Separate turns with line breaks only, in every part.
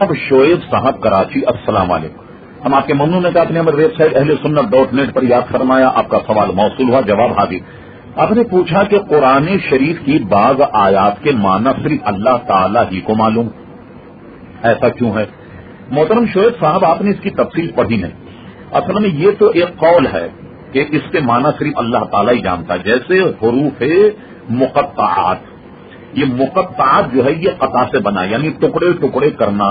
اب شعیب صاحب کراچی، السلام علیکم۔ ہم آپ کے ممنون نے کہا اپنے ہماری ویب سائٹ اہلسنت.نیٹ پر یاد فرمایا، آپ کا سوال موصول ہوا، جواب حاضر۔ آپ نے پوچھا کہ قرآن شریف کی بعض آیات کے معنی صرف اللہ تعالی ہی کو معلوم، ایسا کیوں ہے؟ محترم شعیب صاحب، آپ نے اس کی تفصیل پڑھی نہیں۔ اصل میں یہ تو ایک قول ہے کہ اس کے معنی صرف اللہ تعالی ہی جانتا ہے، جیسے حروف مقطعات، یہ مقطعات جو ہے یہ قطع سے بنا، یعنی ٹکڑے ٹکڑے کرنا،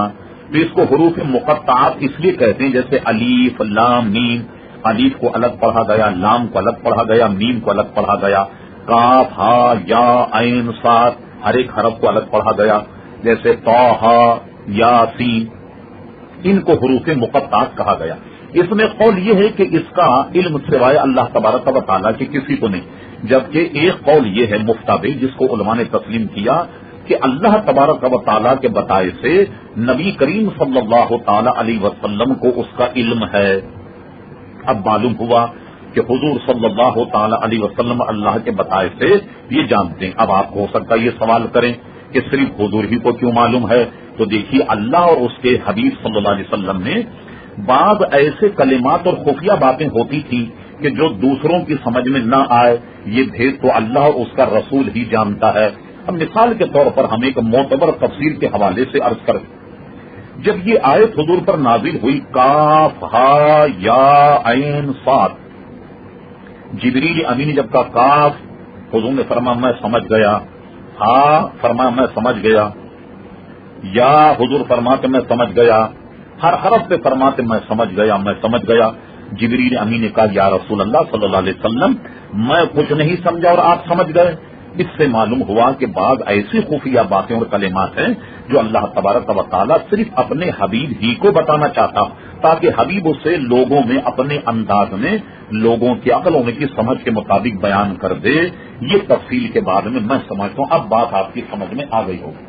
تو اس کو حروف مقطعات اس لیے کہتے ہیں، جیسے الف لام میم، الف کو الگ پڑھا گیا، لام کو الگ پڑھا گیا، میم کو الگ پڑھا گیا، کاف ہا یا عین صاد، ہر ایک حرف کو الگ پڑھا گیا، جیسے طہ یا سین، ان کو حروف مقطعات کہا گیا۔ اس میں قول یہ ہے کہ اس کا علم سوائے اللہ تبارک و تعالیٰ کے کسی کو نہیں، جبکہ ایک قول یہ ہے مفتابی، جس کو علماء نے تسلیم کیا، کہ اللہ تبارک و تعالیٰ کے بتائے سے نبی کریم صلی اللہ تعالی علیہ وسلم کو اس کا علم ہے۔ اب معلوم ہوا کہ حضور صلی اللہ تعالی علیہ وسلم اللہ کے بتائے سے یہ جانتے ہیں۔ اب آپ کو ہو سکتا ہے یہ سوال کریں کہ صرف حضور ہی کو کیوں معلوم ہے؟ تو دیکھیے، اللہ اور اس کے حبیب صلی اللہ علیہ وسلم نے بعض ایسے کلمات اور خفیہ باتیں ہوتی تھیں کہ جو دوسروں کی سمجھ میں نہ آئے، یہ بھید تو اللہ اور اس کا رسول ہی جانتا ہے۔ اب مثال کے طور پر ہم ایک معتبر تفسیر کے حوالے سے عرض کریں، جب یہ آیت حضور پر نازل ہوئی، کاف ہا یا عین صاد، جبریل امین جب کا کاف، حضور نے فرمایا میں سمجھ گیا، ہا فرمایا میں سمجھ گیا، یا حضور فرماتے میں سمجھ گیا، ہر حرف پہ فرماتے میں سمجھ گیا، میں سمجھ گیا۔ جبریل امین نے کہا یا رسول اللہ صلی اللہ علیہ وسلم، میں کچھ نہیں سمجھا اور آپ سمجھ گئے۔ اس سے معلوم ہوا کہ بعض ایسی خفیہ باتیں اور کلمات ہیں جو اللہ تبارک و تعالیٰ صرف اپنے حبیب ہی کو بتانا چاہتا، تاکہ حبیب اسے لوگوں میں اپنے انداز میں لوگوں کی عقل ہونے کی سمجھ کے مطابق بیان کر دے۔ یہ تفصیل کے بعد میں سمجھتا ہوں اب بات آپ کی سمجھ میں آ گئی ہوگی۔